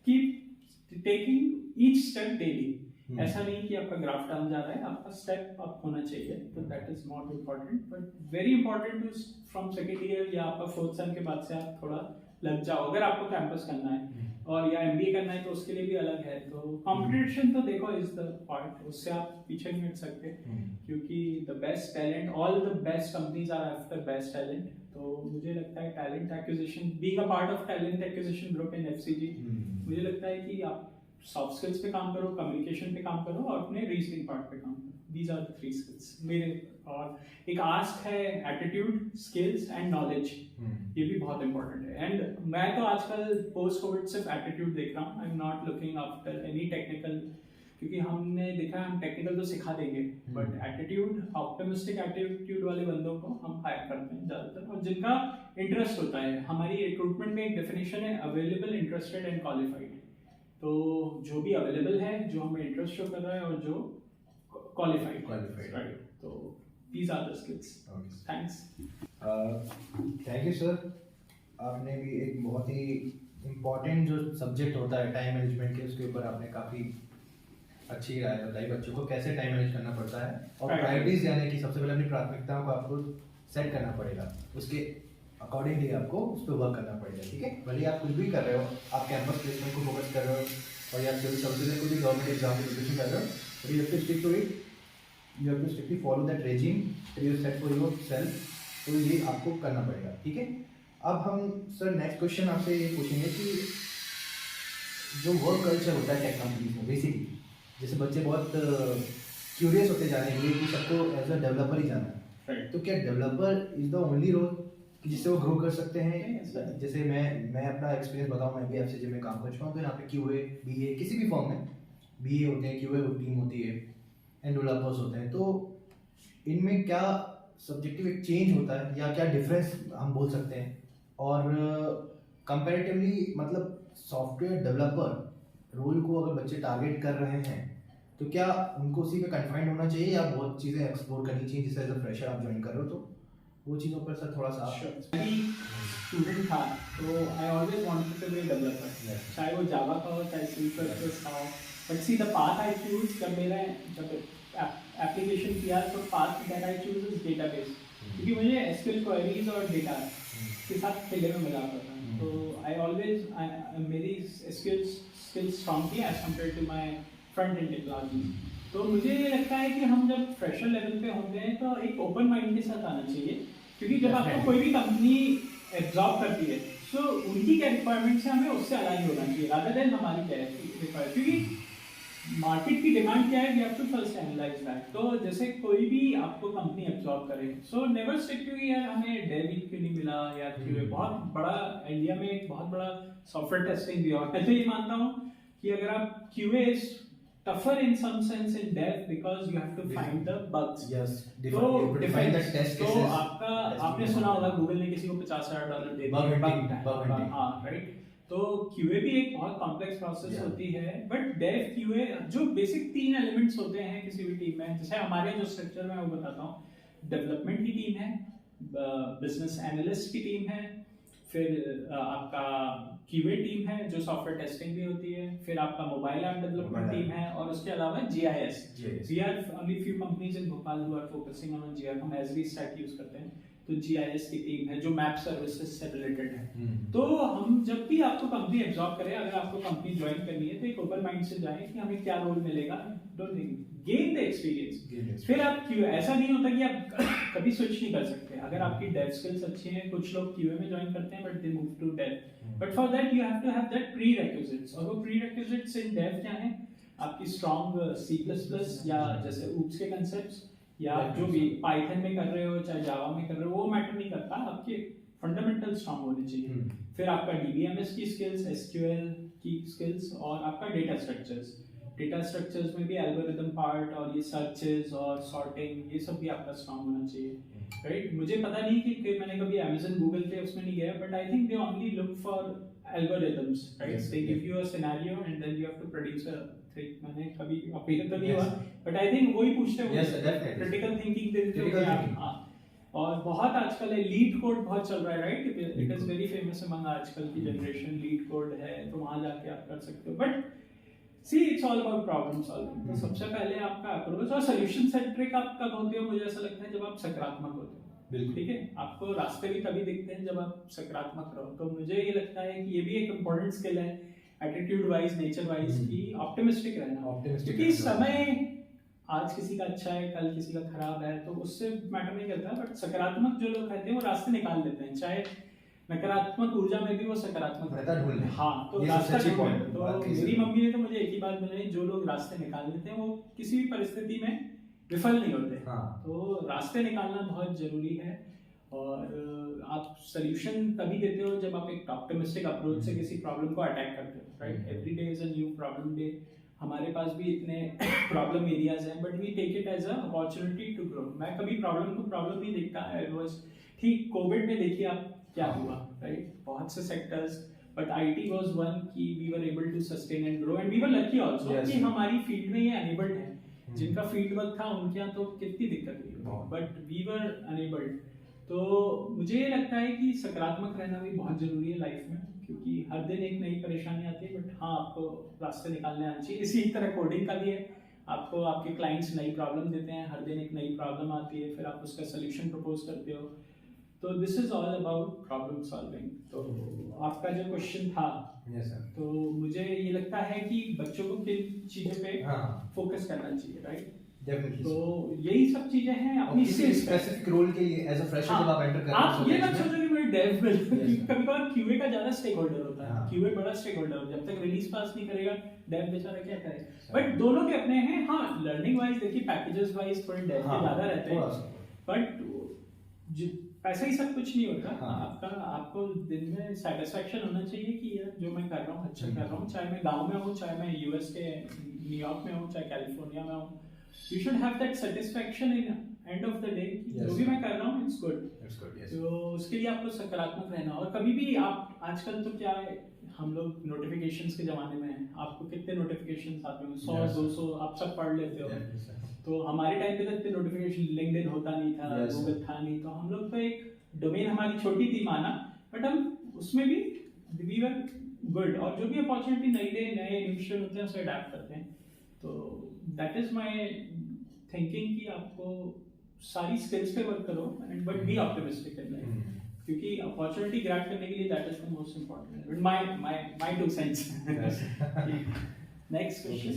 keep taking each step daily. ऐसा नहीं कि आपका ग्राफ डाउन जा रहा है, आपका स्टेप अप होना चाहिए, तो that is more important. But very important to from second year या आपका फोर्थ सेम के बाद से आप थोड़ा लग जाओ, अगर आपको कैंपस करना है और या एमबीए करना है तो उसके लिए भी अलग है। तो कंपटीशन तो देखो इज द पार्ट, उससे आप पीछे नहीं हट सकते, क्योंकि the best talent, all the best companies are after best talent. तो मुझे लगता है talent acquisition, being a part of talent acquisition group in FCG, मुझे लगता है कि आप सॉफ्ट स्किल्स पे काम करो, कम्युनिकेशन पे काम करो, और अपने रीजनिंग पार्ट पे काम करो। दीज आर द 3 स्किल्स मेरे। और एक आस्क है एटीट्यूड, स्किल्स एंड नॉलेज, ये भी बहुत इंपॉर्टेंट है। एंड मैं तो आजकल पोस्ट कोविड सिर्फ एटीट्यूड देख रहा हूँ, आई am not looking after any technical क्योंकि हमने देखा हम टेक्निकल तो सिखा देंगे बट एटीट्यूड, ऑप्टिमिस्टिक एटीट्यूड वाले बंदों को हम हायर करते हैं ज़्यादातर, और जिनका इंटरेस्ट होता है। हमारी रिक्रूटमेंट में एक डेफिनेशन है अवेलेबल, इंटरेस्टेड एंड क्वालिफाइड। तो जो भी अवेलेबल है, जो हमें इंटरेस्ट शो कर रहा है, और जो क्वालिफाइड, राइट। तो these are the skills. Thanks. Thank you sir. आपने भी एक बहुत ही इम्पोर्टेंट जो सब्जेक्ट होता है टाइम मैनेजमेंट के, उसके ऊपर आपने काफ़ी अच्छी राय बताई बच्चों को कैसे टाइम मैनेज करना पड़ता है, और प्रायोरिटीज यानी कि सबसे पहले अपनी प्राथमिकताओं को आपको सेट करना पड़ेगा, उसके अकॉर्डिंगली आपको उस पर वर्क करना पड़ेगा। ठीक है, भले आप कुछ भी कर रहे हो, आप कैंपस प्लेसमेंट को फोकस कर रहे हो और या सिविल सर्विसेज को भी गवर्नमेंट एग्जाम की प्रिपरेशन कर रहे हो, but you have to stick to it, you have to strictly follow that regime you set for yourself. तो ये आपको करना पड़ेगा। ठीक है, अब हम सर नेक्स्ट क्वेश्चन आपसे ये पूछेंगे कि जो वर्क कल्चर होता है टेक कंपनीज में, बेसिकली जैसे बच्चे बहुत क्यूरियस होते जा रहे हैं कि सबको एज अ डेवलपर ही जाना है, तो क्या developer is the only role कि जिससे वो ग्रो कर सकते हैं? जैसे मैं अपना एक्सपीरियंस बताऊं, मैं भी एफसीजी में काम कर चुका हूं, तो यहाँ पे क्यूए बीए किसी भी फॉर्म में बीए होते हैं, क्यूए टीम होती है एंड डेवलपर्स होते हैं, तो इनमें क्या सब्जेक्टिव एक चेंज होता है या क्या डिफरेंस हम बोल सकते हैं? और कंपैरेटिवली मतलब सॉफ्टवेयर डेवलपर रोल को अगर बच्चे टारगेट कर रहे हैं तो क्या उनको उसी पे कन्फाइंड होना चाहिए या बहुत चीज़ें एक्सप्लोर करनी चाहिए? जैसे एज अ फ्रेशर आप ज्वाइन कर रहे हो तो वो चीज़ों पर सर थोड़ा सा स्टूडेंट था तो I always wanted to be developer, चाहे वो जावा का हो चाहे सी प्लस प्लस का हो। But see the path I choose, जब एप्लीकेशन किया तो path that I choose is database, क्योंकि मुझे एसक्यूएल क्वेरीज और डेटा के साथ खेलने में मजा आता था। तो आई ऑलवेज मेरी एसक्यूएल स्किल्स स्ट्रॉन्ग थी as compare to my front end technology. तो मुझे ये लगता है कि हम जब फ्रेशर लेवल पे होते हैं तो एक ओपन माइंड के साथ आना चाहिए, क्योंकि जब आपको कोई भी कंपनी एब्जॉर्ब करती है तो उनकी क्या रिक्वायरमेंट्स है हमें उससे अलाइन होना चाहिए रादर देन हमारी क्या रिक्वायरमेंट, क्योंकि मार्केट की डिमांड क्या है we have to first analyse that. तो जैसे कोई भी आपको कंपनी एब्जॉर्ब करे, सो नेवर स्टिक टू यार हमें डेव क्यों नहीं मिला या क्यों। बहुत बड़ा इंडिया में एक बहुत बड़ा सॉफ्टवेयर टेस्टिंग भी है। मैं तो ये मानता हूँ कि अगर आप QA is tougher in some sense in dev because you have to find the bugs. Yes, तो define the test cases. तो आपका आपने सुना होगा गूगल ने किसी को $50,000 दे दिया, हाँ राइट। तो QA भी एक बहुत कॉम्प्लेक्स प्रोसेस होती है, बट डेव QA जो बेसिक 3 एलिमेंट्स होते हैं किसी भी टीम में, जैसे हमारे जो स्ट्रक्चर में वो बताता हूँ, डेवलपमेंट की टीम है, बिजनेस एनालिस्ट की टीम है, फिर आपका QA टीम है जो सॉफ्टवेयर टेस्टिंग भी होती है, फिर आपका मोबाइल ऐप डेवलपमेंट टीम है, और उसके अलावा GIS। We are only few companies in Bhopal who are focusing on GIS, हम Esri stack यूज करते हैं, तो GIS की टीम है जो मैप सर्विसेज से रिलेटेड है। तो हम जब भी आपको कंपनी एब्जॉर्ब करें, अगर आपको कंपनी ज्वाइन करनी है तो एक ओपन माइंड से जाएं कि हमें क्या रोल मिलेगा, don't think, gain the experience. फिर आप क्यों, ऐसा नहीं होता कि आप कभी स्विच नहीं कर सकते। अगर आपकी डेव स्किल्स अच्छी हैं, कुछ लोग QA में ज्वाइन करते हैं but they move to dev, but for that you have to have that prerequisites, और वो प्रीरेक्विजिट्स इन डेव क्या है? आपकी स्ट्रॉन्ग C++ या जैसे oops के कंसेप्ट्स, या जो भी पाइथन में कर रहे हो चाहे जावा में कर रहे हो, वो मैटर नहीं करता, आपके फंडामेंटल स्ट्रॉन्ग होने चाहिए। फिर आपका DBMS की स्किल्स, SQL की स्किल्स, और आपका डेटा स्ट्रक्चर्स। डेटा स्ट्रक्चर्स में भी एल्गोरिथम पार्ट और ये सर्चेस और सॉर्टिंग, ये सब भी आपका स्ट्रॉन्ग होना चाहिए, राइट। मुझे पता नहीं कि मैंने कभी Amazon गूगल पे उसमें नहीं गया, but I think they only look for algorithms, right? They give you a scenario and then you have to produce a thing. मैंने कभी अपील तो नहीं हुआ, but I think वही पूछते हैं, critical thinking देते हैं। हाँ, और बहुत आजकल है लीड कोड बहुत चल रहा है, right? It is very famous among आजकल की जनरेशन, लीड कोड है, तो वहाँ जाके आप कर सकते हो। But see it's all about problem solving. तो सबसे पहले आपका अप्रोच और सोल्यूशन सेंट्रिक आप कब होते हो? मुझे ऐसा लगता है जब आप सकारात्मक होते हो, ठीक है। आपको रास्ते भी तभी दिखते हैं जब आप सकारात्मक रहो। तो मुझे ये लगता है कि ये भी एक इम्पोर्टेंट स्किल है एटीट्यूड वाइज, नेचर वाइज, की ऑप्टिमिस्टिक रहना। क्योंकि समय आज किसी का अच्छा है, कल किसी का खराब है, तो उससे मैटर नहीं करता। बट सकारात्मक जो लोग रहते हैं वो रास्ते निकाल देते हैं, चाहे नकारात्मक ऊर्जा में भी वो सकारात्मक रहता है। हाँ, तो रास्ता तो मेरी मम्मी ने तो मुझे एक ही बात बताई, जो लोग रास्ते निकाल देते हैं वो किसी भी परिस्थिति में विफल नहीं होते। तो रास्ते निकालना बहुत जरूरी है, और आप सॉल्यूशन तभी देते हो जब आप एक ऑप्टिमिस्टिक अप्रोच से किसी प्रॉब्लम को अटैक करते हो, right? Every day is a new problem day. हमारे पास भी इतने प्रॉब्लम एरियाज हैं, but we take it as a opportunity to grow. मैं कभी प्रॉब्लम को प्रॉब्लम नहीं देखता। आई वाज ठीक, कोविड में देखिए आप क्या हुआ, राइट? बहुत से sectors, but IT was one कि we were able to sustain and grow, and we were lucky also कि हमारी फील्ड में ये अनेबल्ड है। जिनका फील्ड वर्क था उनके यहाँ तो कितनी दिक्कत हुई, बट वी वर अनेबल्ड। तो मुझे ये लगता है कि सकारात्मक रहना भी बहुत जरूरी है लाइफ में, क्योंकि हर दिन एक नई परेशानी आती है, बट हाँ आपको रास्ते निकालने आना चाहिए। इसी तरह कोडिंग का भी है, आपको आपके क्लाइंट्स नई प्रॉब्लम देते हैं, हर दिन एक नई प्रॉब्लम आती है, फिर आप उसका सोल्यूशन प्रपोज करते हो। तो this is all about problem solving. तो आपका जो क्वेश्चन था, तो मुझे ये लगता है कि बच्चों को किन चीजों पे फोकस करना चाहिए, राइट? डेफिनेटली। तो यही सब चीजें हैं अपनी स्पेसिफिक रोल के लिए एज अ फ्रेशर जब आप एंटर कर रहे हैं, आप ये मत सोचो कि मैं डेव बिल्ड, कभी-कभार क्यूए का ज्यादा स्टेक होल्डर होता है। क्यूए बड़ा स्टेक होल्डर होता है, जब तक रिलीज पास नहीं करेगा डेव बेचारा क्या करे। बट दोनों के अपने हैं। हाँ, लर्निंग वाइज देखिए, पैकेजेस वाइज थोड़े डेव के ज्यादा रहते हैं, बट पैसा ही सब कुछ नहीं होता। आपको दिन में सेटिस्फेक्शन होना चाहिए कि यार जो मैं कर रहा हूँ अच्छा कर रहा हूँ, चाहे मैं गांव में हूँ, चाहे मैं यूएस के न्यूयॉर्क में हूँ, चाहे कैलिफोर्निया में हूँ। You should have that satisfaction in end of the day। जो भी मैं कर रहा हूँ it's good। तो उसके लिए आपको सकारात्मक रहना। और कभी भी आप, आजकल तो क्या है, हम लोग नोटिफिकेशंस के जमाने में हैं, आपको कितने नोटिफिकेशंस आते हैं, 100-200 आप सब पढ़ लेते हो। तो हमारे टाइम पे तो इतने नोटिफिकेशन, लिंक्डइन होता नहीं था, गूगल था नहीं, तो हम लोग तो एक डोमेन हमारी छोटी थी माना, बट हम उसमें भी वी वर गुड। और जो भी अपॉर्चुनिटी नए इनिशिएटिव होते हैं उसे अडैप्ट करते हैं। तो दैट इज माय थिंकिंग कि आपको सारी स्किल्स पे वर्क करो, and but be optimistic in life, क्योंकि अपॉर्चुनिटी ग्रैब करने के लिए that is the most important. My 2 sense. Next question.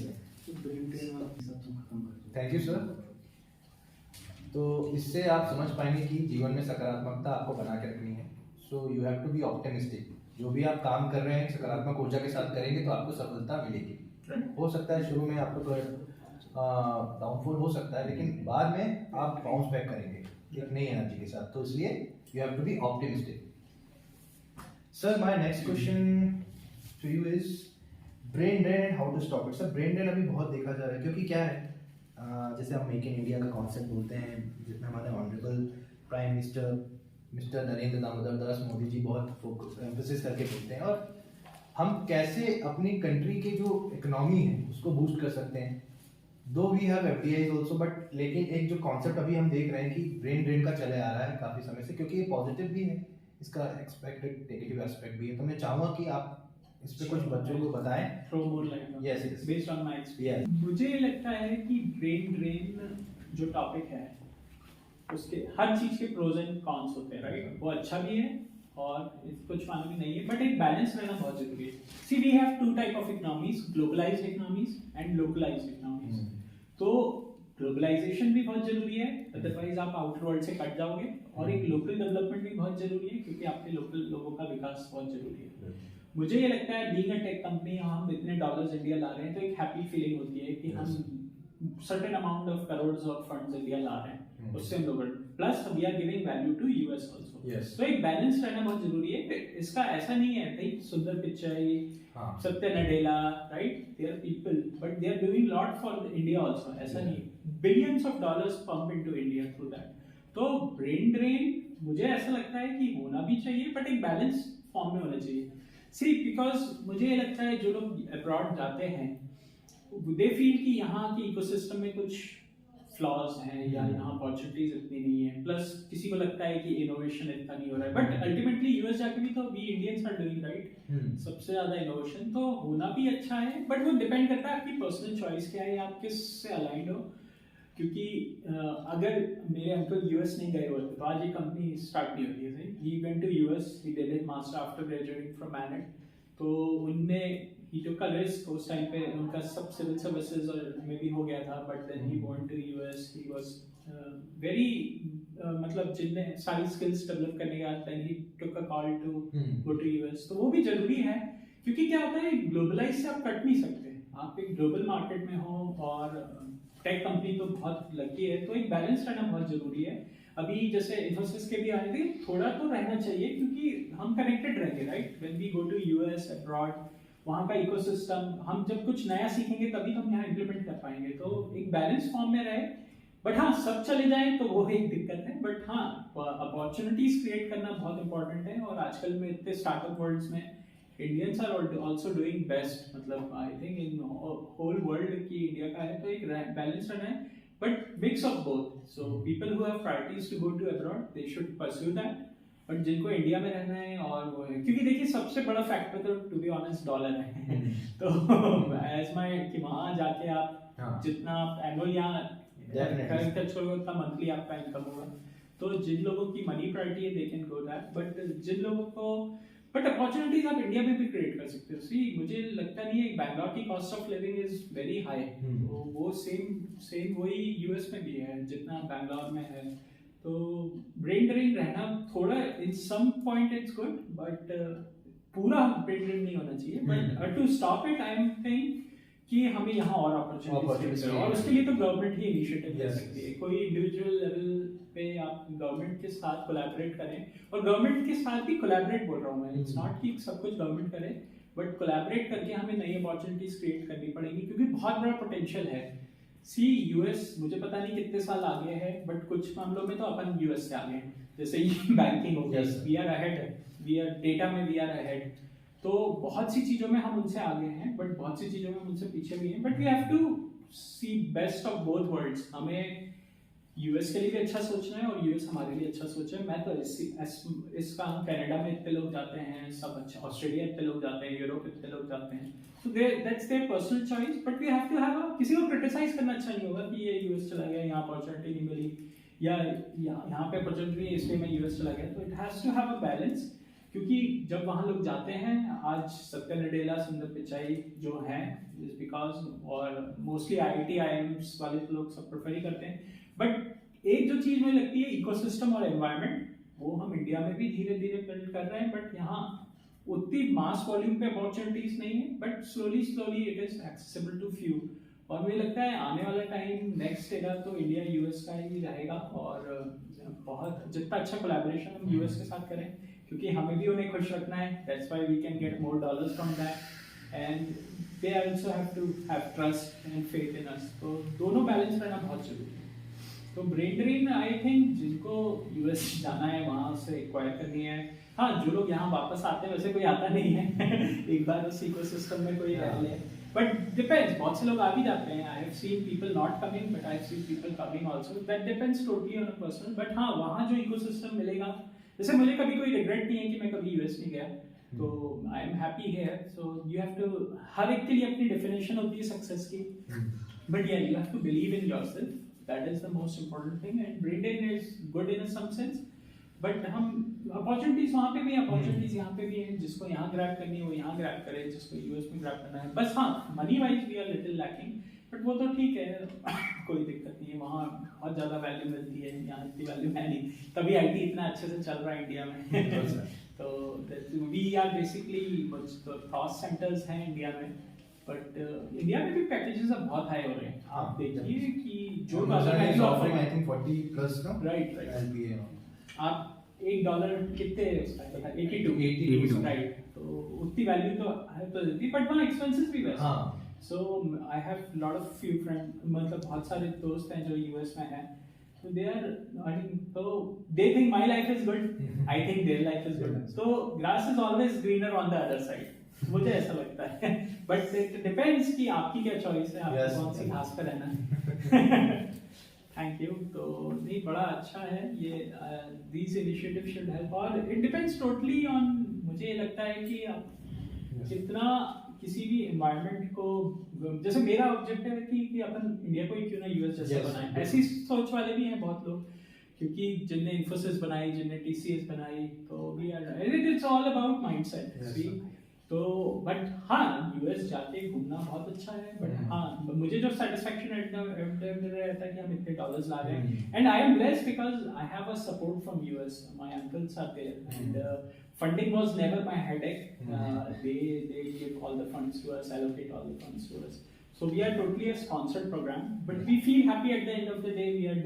Thank you sir. तो इससे आप समझ पाएंगे कि जीवन में सकारात्मकता आपको बना के रखनी है। So you have to be optimistic. जो भी आप काम कर रहे हैं सकारात्मक ऊर्जा के साथ करेंगे तो आपको सफलता मिलेगी। हो सकता है शुरू में आपको डाउनफॉल हो सकता है, लेकिन बाद में आप बाउंस बैक करेंगे एक नई एनर्जी के साथ। तो इसलिए you have to be optimistic. Sir, my next question to you is brain drain and how to stop it. Sir, brain drain अभी बहुत देखा जा रहा है, क्योंकि क्या है, जैसे हम मेक इन इंडिया का कॉन्सेप्ट बोलते हैं, जिसमें हमारे honourable prime minister mister Narendra Damodar Das Modi ji बहुत फोकस एम्फेसिस करके बोलते हैं, और हम कैसे अपनी कंट्री की जो इकोनॉमी है उसको बूस्ट कर सकते हैं। दो वी हैव एफडीआईज आल्सो, बट लेकिन एक जो कॉन्सेप्ट अभी हम देख रहे हैं कि ब्रेन ड्रेन का चले आ रहा है काफी समय से, क्योंकि ये पॉजिटिव भी है, इसका एक्सपेक्टेड नेगेटिव एस्पेक्ट भी है। तो मैं चाहूंगा कि आप इस पे कुछ बच्चों को बताएं। Throw more light. Yes yes, based on my experience मुझे लगता है कि ब्रेन ड्रेन जो टॉपिक है उसके हर चीज के प्रोज एंड कॉन्स होते हैं, राइट? वो अच्छा भी है और कुछ माना भी नहीं है, बट एक बैलेंस रहना बहुत जरूरी है। See we have 2 type of economies, globalised economies and localised economies. तो ग्लोबलाइजेशन भी बहुत जरूरी है, अदरवाइज आप आउटर वर्ल्ड से कट जाओगे, और एक लोकल डेवलपमेंट भी बहुत जरूरी है, क्योंकि आपके लोकल लोगों का विकास बहुत जरूरी है। मुझे ये लगता है बीइंग अ टेक कंपनी, हम इतने डॉलर्स इंडिया ला रहे हैं, तो एक हैप्पी फीलिंग होती है कि हम certain amount of crores of funds India ला रहे हैं, उससे हम लोग plus we are giving value to US also. तो एक बैलेंस रहना बहुत जरूरी है। इसका ऐसा नहीं है भाई Sundar Pichai, Satya Nadella, right? They are people, but they are doing lot for India also. ऐसा नहीं, billions of dollars pump into India through that. तो ब्रेन ड्रेन मुझे ऐसा लगता है कि होना भी चाहिए, बट एक बैलेंस फॉर्म में होना चाहिए। सी बिकॉज मुझे ये लगता है जो लोग अब्रॉड जाते हैं दे फील कि यहाँ की इकोसिस्टम में कुछ फ्लॉज हैं, या यहाँ अपॉर्चुनिटीज इतनी नहीं है, प्लस किसी को लगता है कि इनोवेशन इतना नहीं हो रहा है, बट अल्टीमेटली यूएस जाके भी तो we Indians are doing right सबसे ज्यादा इनोवेशन। तो होना भी अच्छा है, बट वो डिपेंड करता है आपकी पर्सनल चॉइस क्या है, आप किस से अलाइंड हो। क्योंकि अगर मेरे अंकल यूएस नहीं गए होते तो आज ये कंपनी स्टार्ट नहीं होती है। He went to US, he did his master after graduating from MANIT. तो उनने he took a risk उस टाइम पे, उनका सब सिविल सर्विसेज में भी हो गया था, but then he went to US, he was very मतलब जिनने सारी स्किल्स डेवलप करने के बाद then he took a call to go to US। तो वो भी जरूरी है, क्योंकि क्या होता है ग्लोबलाइज से आप कट नहीं सकते, आप एक ग्लोबल मार्केट में हो, और टेक कंपनी तो बहुत लकी है, तो एक बैलेंस रहना बहुत जरूरी है। अभी जैसे इन्फोसिस के भी आए थे, थोड़ा तो रहना चाहिए, क्योंकि हम कनेक्टेड रहेंगे, right? When we go to US abroad, वहाँ का इकोसिस्टम, हम जब कुछ नया सीखेंगे तभी तो हम यहाँ इम्प्लीमेंट कर पाएंगे। तो एक बैलेंस फॉर्म में रहे, बट हाँ सब चले जाए तो वो एक दिक्कत है, बट हाँ अपॉर्चुनिटीज क्रिएट करना बहुत इंपॉर्टेंट है। और आजकल में इतने स्टार्टअप वर्ल्ड्स में Indians are also doing best, मतलब I think in whole world की इंडिया का है, तो एक बैलेंस रहना है, but mix of both. So people who have priorities to go to abroad they should pursue that, but जिनको इंडिया में रहना है और वो है, क्योंकि देखिए सबसे बड़ा फैक्टर तो टू बी ऑनेस्ट डॉलर है। तो एज माय कि वहाँ जाके आप जितना आप एनुअल यहाँ खर्च करोगे उतना मंथली आपका इनकम होगा। तो जिन लोगों की मनी प्रायोरिटी है they can go that, but जिन लोगों को बट अपॉर्चुनिटीज आप इंडिया में भी क्रिएट कर सकते हो। सी मुझे लगता नहीं है बैंगलोर की cost of living is very high, तो वो सेम वही यूएस में भी है जितना बैंगलोर में है। तो ब्रेन ड्रेन रहना थोड़ा in some point it's good, but पूरा ब्रेन ड्रेन नहीं होना चाहिए। But to stop it I am thinking कि हमें यहाँ और अपॉर्चुनिटीज है, और उसके लिए तो गवर्नमेंट ही इनिशिएटिव ले सकती है। कोई इंडिविजुअल लेवल पे आप गवर्नमेंट के साथ कोलैबोरेट करें, और गवर्नमेंट के साथ भी कोलैबोरेट बोल रहा हूँ मैं, इट्स नॉट कि सब कुछ गवर्नमेंट करे, बट कोलैबोरेट करके हमें नई अपॉर्चुनिटीज क्रिएट करनी पड़ेगी, क्योंकि बहुत बड़ा पोटेंशियल है। सी यूएस मुझे पता नहीं कितने साल आगे है, बट कुछ मामलों में तो अपन यूएस से आगे हैं, जैसे बैंकिंग हो गया, we are ahead, we are data में वी आर अहेड। तो बहुत सी चीजों में हम उनसे आगे हैं, बट बहुत सी चीजों में हम उनसे पीछे भी हैं, but we have to see best of both worlds. हमें यूएस के लिए भी अच्छा सोचना है और यूएस हमारे लिए अच्छा सोचे। मैं तो इसका कनाडा में इतने लोग जाते हैं, सब अच्छा, ऑस्ट्रेलिया इतने लोग जाते हैं, यूरोप इतने लोग जाते हैं, so that's their personal choice, but we have to have a, किसी को क्रिटिसाइज करना अच्छा नहीं होगा कि ये यूएस चला गया, यहाँ अपॉर्चुनिटी नहीं मिली, या यहाँ पे अपॉर्चुनिटी है इसलिए मैं यूएस चला गया। तो it has to have a balance, क्योंकि जब वहाँ लोग जाते हैं, आज सत्य नडेला, सुंदर पिचाई जो हैं, इज बिकॉज, और मोस्टली आईआईटी आईएम्स वाले लोग सब प्रेफर ही करते हैं। बट एक जो चीज मुझे लगती है इकोसिस्टम और एनवायरनमेंट, वो हम इंडिया में भी धीरे धीरे बिल्ड कर रहे हैं, बट यहाँ उतनी मास वॉल्यूम पे अपॉर्चुनिटीज नहीं है, but slowly slowly it is accessible to few. और मुझे लगता है आने वाला टाइम नेक्स्ट एरा तो इंडिया यूएस का ही रहेगा, और बहुत जितना अच्छा कोलैबोरेशन हम यूएस के साथ करें, क्योंकि हमें भी उन्हें खुश रखना है, that's why we can get more dollars from that, and they also have to have trust and faith in us. तो दोनों बैलेंस रहना बहुत जरूरी है। तो ब्रेन ड्रेन आई थिंक जिनको यूएस जाना है वहाँ से एक्वायर करनी है। हाँ, जो लोग यहाँ वापस आते हैं, वैसे कोई आता नहीं है एक बार उस इकोसिस्टम में कोई रह ले, बट डिपेंड्स, बहुत से लोग आ भी जाते हैं। आई have seen people not coming, but I have seen people coming also, that depends totally on a person. But हाँ, वहाँ जो इकोसिस्टम मिलेगा, जैसे मुझे कभी कोई रिग्रेट नहीं है कि मैं कभी यूएस नहीं गया, तो I am happy here. So you have to, हर एक के लिए अपनी डेफिनेशन होती है सक्सेस की, बट या you have to believe in yourself, that is the most important thing, and brain drain is good in some sense, but हम opportunities वहाँ पे भी हैं, opportunities यहाँ पे भी हैं, जिसको यहाँ grab करनी है वो यहाँ grab करे, जिसको US में grab करना है। बस हाँ, money wise we are little lacking, but वो तो ठीक है कोई दिक्कत नहीं है, वहाँ बहुत ज़्यादा वैल्यू मिलती है, यहाँ इतनी वैल्यू है नहीं, तभी IT इतना अच्छे से चल रहा है इंडिया में। तो we are basically cost centers हैं इंडिया में, बट इंडिया में भी पैकेजेस अब बहुत हाई हो रहे हैं। आप देखिए कि जो ऑफरिंग आई थिंक 40+ का, राइट एलपीए, आप $1 कितने 82 राइट, तो उतनी वैल्यू तो है तो देती, बट वहाँ एक्सपेंसेस भी वैसे। हाँ, so I have lot of few friend, मतलब बहुत सारे दोस्त हैं जो यूएस में हैं, so they are, I mean, so they think my life is good, I think their life is good, so grass is always greener on the other side, मुझे ऐसा लगता है। बट इट डिपेंड्स कि आपकी क्या choice है, आपको कौन सी घास पे रहना है। Thank you. तो नहीं, बड़ा अच्छा है ये, दीज इनिशिएटिव शुड हेल्प, और इट डिपेंड्स टोटली ऑन, मुझे ये लगता है कि आप कितना किसी भी एनवायरनमेंट को, जैसे मेरा ऑब्जेक्टिव है कि अपन इंडिया को ही क्यों ना यूएस जैसा बनाए, ऐसी सोच वाले भी हैं बहुत लोग, क्योंकि जिनने इन्फोसिस बनाई, जिनने टीसीएस बनाई, तो we are, it's all about mindset. तो बट हाँ, यूएस जाके घूमना बहुत अच्छा है, बट हाँ, मुझे जो सेटिस्फैक्शन रहता है कि हम इतने डॉलर्स ला रहे हैं, and I am blessed because I have a support from US, my uncles are there, and funding was never my headache. They give all the funds to us, allocate all the funds to us. So we are totally a sponsored program, but we feel happy at the end of the day we are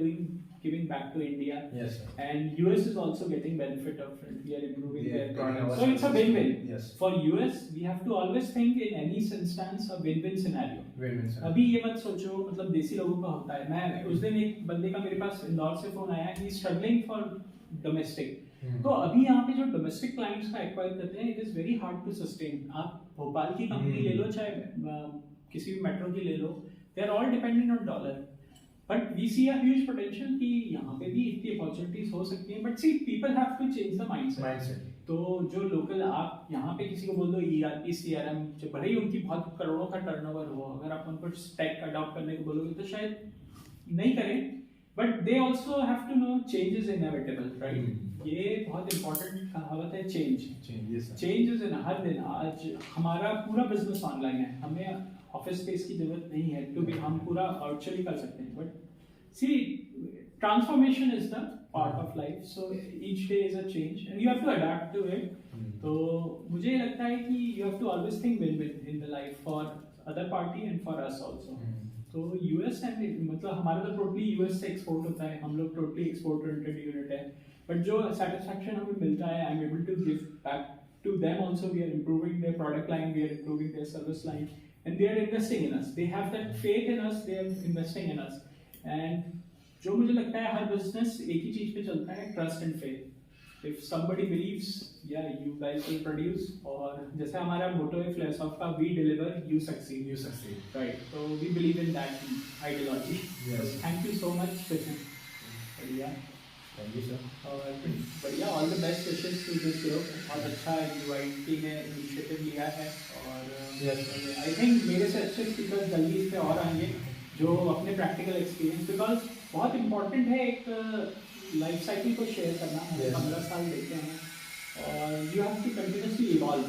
giving back to India. Yes, sir. And US is also getting benefit of it. We are improving Yeah, their yeah, products. our So it's a services. win-win. Yes. For US, we have to always think in any instance a win-win scenario. Win-win, sir. अभी ये मत सोचो मतलब देसी लोगों का होता है. मैं उस दिन एक बंदे का मेरे पास इंदौर से फोन आया, ही स्ट्रगलिंग फॉर डोमेस्टिक. तो अभी यहाँ पे जो डोमेस्टिक क्लाइंट्स का एक्वायर करते हैं, it is very hard to sustain. आप भोपाल की कंपनी ले लो, चाहे किसी भी मेट्रो की ले लो, they are all dependent on dollar. But we see a huge potential कि यहाँ पे भी इतनी अपॉर्चुनिटीज हो सकती हैं. But see people have to change the mindset. तो जो लोकल आप यहाँ पे किसी को बोल दो ERP CRM, जो भले ही उनकी बहुत करोड़ों का टर्नओवर हो, अगर आप उनको टेक अडॉप्ट करने को बोलोगे तो शायद नहीं करें. But they also have to know change is inevitable, right. ये बहुत इंपॉर्टेंट कहावत है, चेंज इज इन. हर दिन आज हमारा पूरा बिजनेस ऑनलाइन है, हमें ऑफिस स्पेस की जरूरत नहीं है क्योंकि हम पूरा वर्चुअली कर सकते हैं. But see transformation is the part of life, so each day is a change and you have to adapt to it. तो मुझे लगता है कि you have to always think win win in the life for other party and for us also. तो US and मतलब हमारा तो totally US से एक्सपोर्ट होता है, हम लोग टोटली एक्सपोर्ट ओरिएंटेड यूनिट है. बट जो सेटिस्फैक्शन हमें मिलता है, I am able to give back to them also. We are improving their product line, we are improving their service line, and they are investing in us. They have that faith in us, they are investing in us. And जो मुझे लगता है हर business एक ही चीज पे चलता है, trust and faith. If somebody believes, yeah, you guys will produce. और जैसे हमारा मोटो है फ्लेसॉफ का, we deliver, you succeed. Right. So we believe in that ideology. Yes. So thank you so much, Krishna. बढ़िया. Thank you, sir. और बढ़िया, all the best wishes to this group. बहुत अच्छा UIT ने इनिशिएटिव लिया है और Yes. I think मेरे से अच्छे स्पीकर जल्दी इस पे और आएंगे जो अपने प्रैक्टिकल एक्सपीरियंस, बिकॉज बहुत इम्पोर्टेंट है एक लाइफ साइकिल को शेयर करना. हमें 15 साल देते हैं और you have to continuously evolve,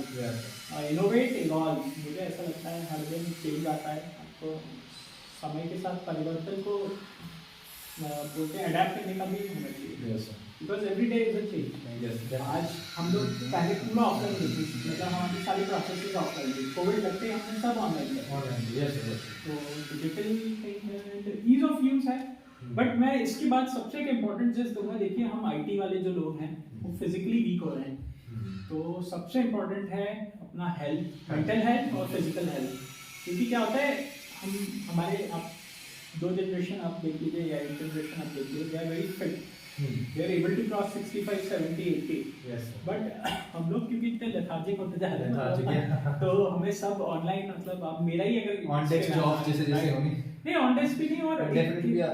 innovate, evolve. मुझे ऐसा लगता है हर दिन चेंज आता है. आपको समय के साथ परिवर्तन को बोलते हैं अडेप्ट करने का भी होना चाहिए, because every day is a change. आज हम लोग पहले पूरा ऑफलाइन होती थी, मतलब हमारी सारी प्रोसेसेस ऑफलाइन थी. कोविड लगते ही हमने सब ऑनलाइन किया. तो digital thing and ease of use है. बट मैं इसके बाद सबसे एक इम्पोर्टेंट चीज दूंगा. देखिए हम IT वाले जो लोग हैं वो फिजिकली वीक हो रहे हैं, तो सबसे इम्पोर्टेंट है अपना हेल्थ, मेंटल हेल्थ और फिजिकल हेल्थ. क्योंकि क्या होता है, हम हमारे आप 2 जनरेशन आप देख लीजिए या 1 जनरेशन आप देख लीजिए, they are very fit, they are able to cross 65, 70, 80. But हम लोग क्योंकि इतने लेथार्जिक होते जा रहे हैं तो हमें सब ऑनलाइन, मतलब आप मेरा ही अगर ऑन डेस्क जॉब जैसे होगी नहीं, ऑन डेस्क भी नहीं, और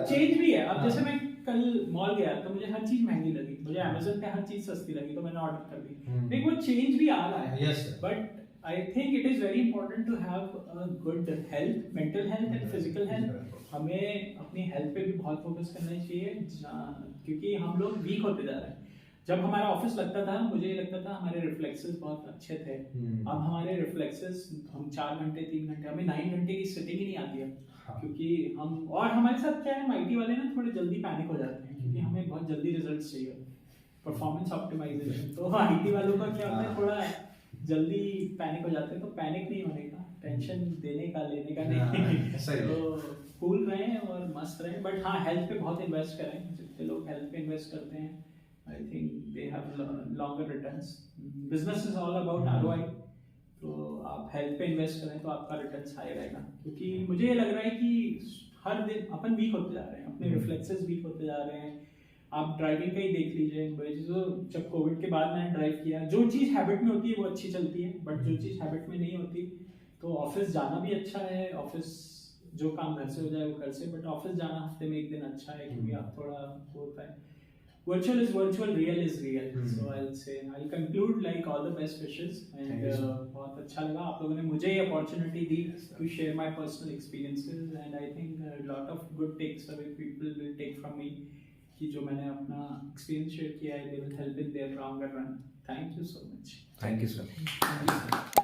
चेंज भी है. अब जैसे मैं कल मॉल गया तो मुझे हर चीज महंगी लगी, मुझे Amazon पे हर चीज सस्ती लगी तो मैंने ऑर्डर कर दी. देखो वो चेंज भी आ रहा है. But I think it is very important to have a good health, mental health and physical health. हमें अपनी हेल्थ पे भी बहुत फोकस करना चाहिए क्योंकि हम लोग वीक होते जा रहे हैं. जब हमारा ऑफिस लगता था, मुझे ये लगता था हमारे रिफ्लेक्सेस बहुत अच्छे थे. अब हमारे रिफ्लेक्सेस, हम 4 घंटे 3 घंटे, हमें 9 घंटे की सिटिंग ही नहीं आती है. क्योंकि हम, और हमारे साथ क्या है, IT वाले ना थोड़े जल्दी पैनिक हो जाते हैं क्योंकि हमें बहुत जल्दी रिजल्ट्स चाहिए, परफॉर्मेंस ऑप्टिमाइजेशन. तो IT वालों का क्या होता है, थोड़ा जल्दी पैनिक हो जाते हैं. तो पैनिक नहीं होने का, टेंशन देने का, लेने का नहीं. तो कूल रहें और मस्त रहें. बट हाँ, हेल्थ पे बहुत इन्वेस्ट करें. जितने लोग हेल्थ पे इन्वेस्ट करते हैं, I think they have longer returns. Business is all about ROI. तो आप हेल्थ पे इन्वेस्ट करें तो आपका रिटर्न्स हाई रहेगा. क्योंकि मुझे ये लग रहा है कि हर दिन अपन वीक होते जा रहे हैं, अपने रिफ्लेक्सेस वीक होते जा रहे हैं. आप ड्राइविंग का ही देख लीजिए. जो जब कोविड के बाद मैंने ड्राइव किया, जो चीज़ हैबिट में होती है वो अच्छी चलती है, बट जो चीज़ हैबिट में नहीं होती, तो ऑफिस जाना भी अच्छा है. ऑफिस जो काम घर से हो जाए वो घर से, बट ऑफिस जाना हफ्ते में 1 दिन अच्छा है क्योंकि आप थोड़ा होता है. Virtual is virtual, real is real. So I'll say, I'll conclude like all the best wishes. And बहुत अच्छा लगा आप लोगों ने मुझे ये opportunity the to share my personal experiences, and I think a lot of good takes away people will take from me. कि जो मैंने अपना experience share किया है, they will help in their longer run. Thank you so much. Thank you, sir.